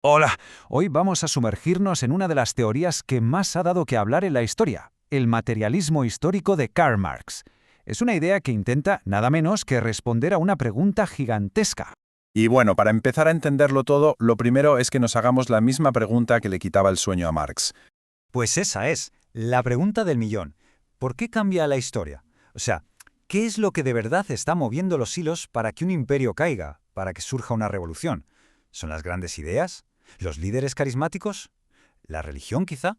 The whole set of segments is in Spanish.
Hola, hoy vamos a sumergirnos en una de las teorías que más ha dado que hablar en la historia, el materialismo histórico de Karl Marx. Es una idea que intenta nada menos que responder a una pregunta gigantesca. Y bueno, para empezar a entenderlo todo, lo primero es que nos hagamos la misma pregunta que le quitaba el sueño a Marx. Pues esa es, la pregunta del millón. ¿Por qué cambia la historia? O sea, ¿qué es lo que de verdad está moviendo los hilos para que un imperio caiga, para que surja una revolución? ¿Son las grandes ideas? ¿Los líderes carismáticos? ¿La religión, quizá?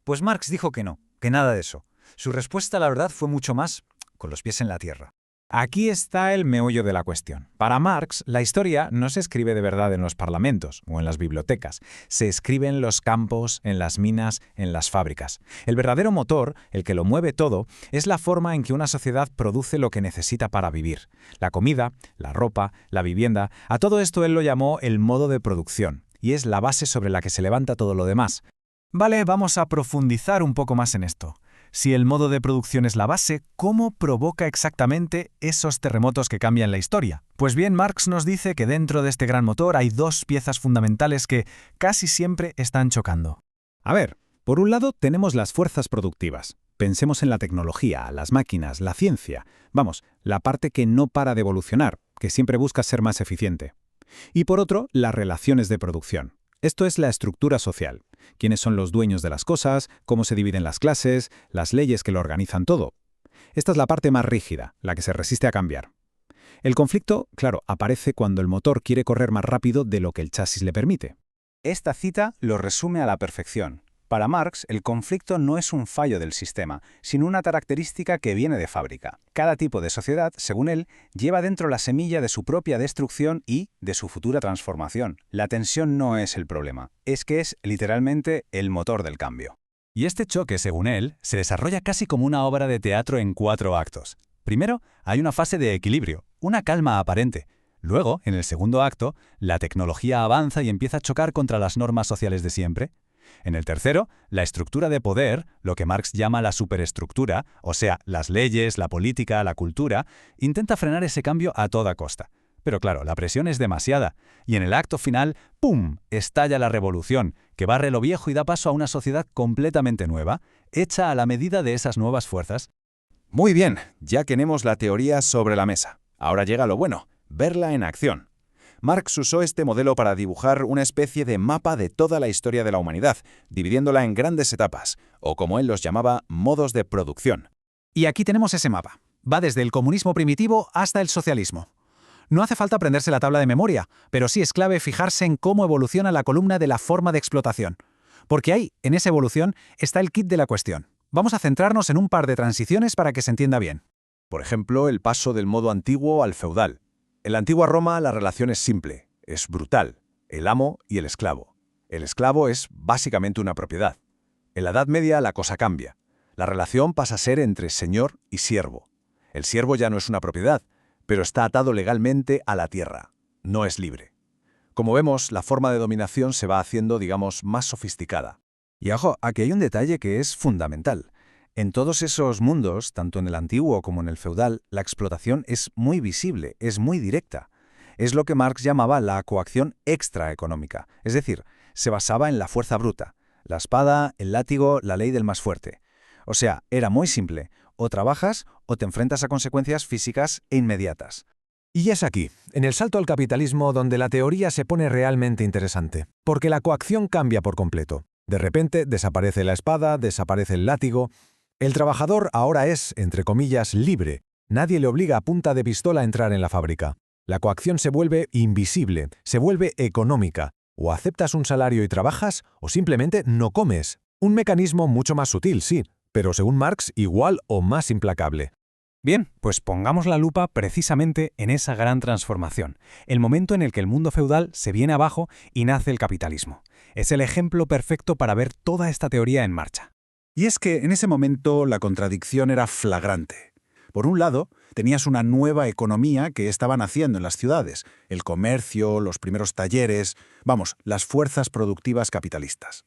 Pues Marx dijo que no, que nada de eso. Su respuesta, la verdad, fue mucho más con los pies en la tierra. Aquí está el meollo de la cuestión. Para Marx, la historia no se escribe de verdad en los parlamentos o en las bibliotecas. Se escribe en los campos, en las minas, en las fábricas. El verdadero motor, el que lo mueve todo, es la forma en que una sociedad produce lo que necesita para vivir. La comida, la ropa, la vivienda, a todo esto él lo llamó el modo de producción, y es la base sobre la que se levanta todo lo demás. Vale, vamos a profundizar un poco más en esto. Si el modo de producción es la base, ¿cómo provoca exactamente esos terremotos que cambian la historia? Pues bien, Marx nos dice que dentro de este gran motor hay dos piezas fundamentales que casi siempre están chocando. A ver, por un lado tenemos las fuerzas productivas. Pensemos en la tecnología, las máquinas, la ciencia. Vamos, la parte que no para de evolucionar, que siempre busca ser más eficiente. Y por otro, las relaciones de producción. Esto es la estructura social. ¿Quiénes son los dueños de las cosas? ¿Cómo se dividen las clases? ¿Las leyes que lo organizan todo? Esta es la parte más rígida, la que se resiste a cambiar. El conflicto, claro, aparece cuando el motor quiere correr más rápido de lo que el chasis le permite. Esta cita lo resume a la perfección. Para Marx, el conflicto no es un fallo del sistema, sino una característica que viene de fábrica. Cada tipo de sociedad, según él, lleva dentro la semilla de su propia destrucción y de su futura transformación. La tensión no es el problema, es que es literalmente el motor del cambio. Y este choque, según él, se desarrolla casi como una obra de teatro en 4 actos. Primero, hay una fase de equilibrio, una calma aparente. Luego, en el segundo acto, la tecnología avanza y empieza a chocar contra las normas sociales de siempre. En el tercero, la estructura de poder, lo que Marx llama la superestructura, o sea, las leyes, la política, la cultura, intenta frenar ese cambio a toda costa. Pero claro, la presión es demasiada, y en el acto final, ¡pum!, estalla la revolución, que barre lo viejo y da paso a una sociedad completamente nueva, hecha a la medida de esas nuevas fuerzas. Muy bien, ya tenemos la teoría sobre la mesa. Ahora llega lo bueno, verla en acción. Marx usó este modelo para dibujar una especie de mapa de toda la historia de la humanidad, dividiéndola en grandes etapas, o como él los llamaba, modos de producción. Y aquí tenemos ese mapa. Va desde el comunismo primitivo hasta el socialismo. No hace falta aprenderse la tabla de memoria, pero sí es clave fijarse en cómo evoluciona la columna de la forma de explotación. Porque ahí, en esa evolución, está el kit de la cuestión. Vamos a centrarnos en un par de transiciones para que se entienda bien. Por ejemplo, el paso del modo antiguo al feudal. En la antigua Roma la relación es simple, es brutal, el amo y el esclavo. El esclavo es básicamente una propiedad. En la Edad Media la cosa cambia. La relación pasa a ser entre señor y siervo. El siervo ya no es una propiedad, pero está atado legalmente a la tierra. No es libre. Como vemos, la forma de dominación se va haciendo, digamos, más sofisticada. Y ojo, aquí hay un detalle que es fundamental. En todos esos mundos, tanto en el antiguo como en el feudal, la explotación es muy visible, es muy directa. Es lo que Marx llamaba la coacción extraeconómica, es decir, se basaba en la fuerza bruta, la espada, el látigo, la ley del más fuerte. O sea, era muy simple, o trabajas o te enfrentas a consecuencias físicas e inmediatas. Y es aquí, en el salto al capitalismo, donde la teoría se pone realmente interesante, porque la coacción cambia por completo. De repente desaparece la espada, desaparece el látigo. El trabajador ahora es, entre comillas, libre. Nadie le obliga a punta de pistola a entrar en la fábrica. La coacción se vuelve invisible, se vuelve económica. O aceptas un salario y trabajas, o simplemente no comes. Un mecanismo mucho más sutil, sí, pero según Marx, igual o más implacable. Bien, pues pongamos la lupa precisamente en esa gran transformación, el momento en el que el mundo feudal se viene abajo y nace el capitalismo. Es el ejemplo perfecto para ver toda esta teoría en marcha. Y es que en ese momento la contradicción era flagrante. Por un lado, tenías una nueva economía que estaba naciendo en las ciudades, el comercio, los primeros talleres, vamos, las fuerzas productivas capitalistas.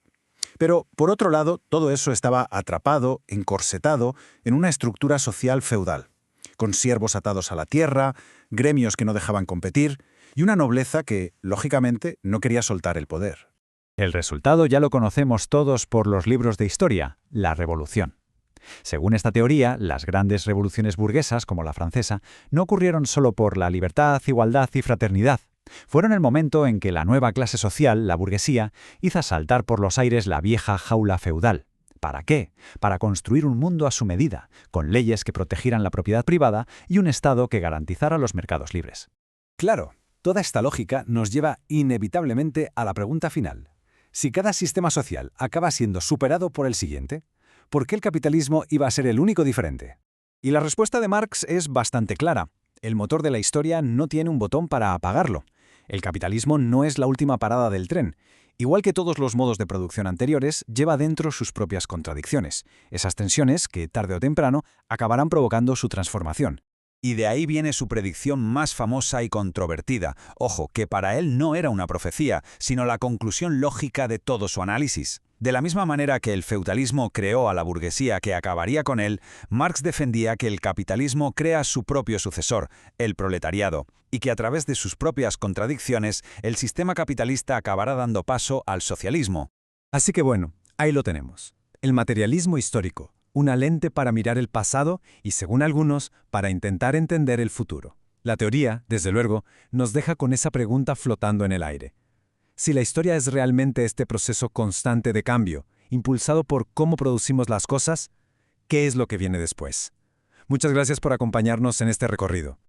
Pero, por otro lado, todo eso estaba atrapado, encorsetado, en una estructura social feudal, con siervos atados a la tierra, gremios que no dejaban competir, y una nobleza que, lógicamente, no quería soltar el poder. El resultado ya lo conocemos todos por los libros de historia, la revolución. Según esta teoría, las grandes revoluciones burguesas, como la francesa, no ocurrieron solo por la libertad, igualdad y fraternidad. Fueron el momento en que la nueva clase social, la burguesía, hizo saltar por los aires la vieja jaula feudal. ¿Para qué? Para construir un mundo a su medida, con leyes que protegieran la propiedad privada y un Estado que garantizara los mercados libres. Claro, toda esta lógica nos lleva inevitablemente a la pregunta final. Si cada sistema social acaba siendo superado por el siguiente, ¿por qué el capitalismo iba a ser el único diferente? Y la respuesta de Marx es bastante clara. El motor de la historia no tiene un botón para apagarlo. El capitalismo no es la última parada del tren. Igual que todos los modos de producción anteriores, lleva dentro sus propias contradicciones, esas tensiones que, tarde o temprano, acabarán provocando su transformación. Y de ahí viene su predicción más famosa y controvertida. Ojo, que para él no era una profecía, sino la conclusión lógica de todo su análisis. De la misma manera que el feudalismo creó a la burguesía que acabaría con él, Marx defendía que el capitalismo crea su propio sucesor, el proletariado, y que a través de sus propias contradicciones, el sistema capitalista acabará dando paso al socialismo. Así que bueno, ahí lo tenemos. El materialismo histórico, una lente para mirar el pasado y, según algunos, para intentar entender el futuro. La teoría, desde luego, nos deja con esa pregunta flotando en el aire. Si la historia es realmente este proceso constante de cambio, impulsado por cómo producimos las cosas, ¿qué es lo que viene después? Muchas gracias por acompañarnos en este recorrido.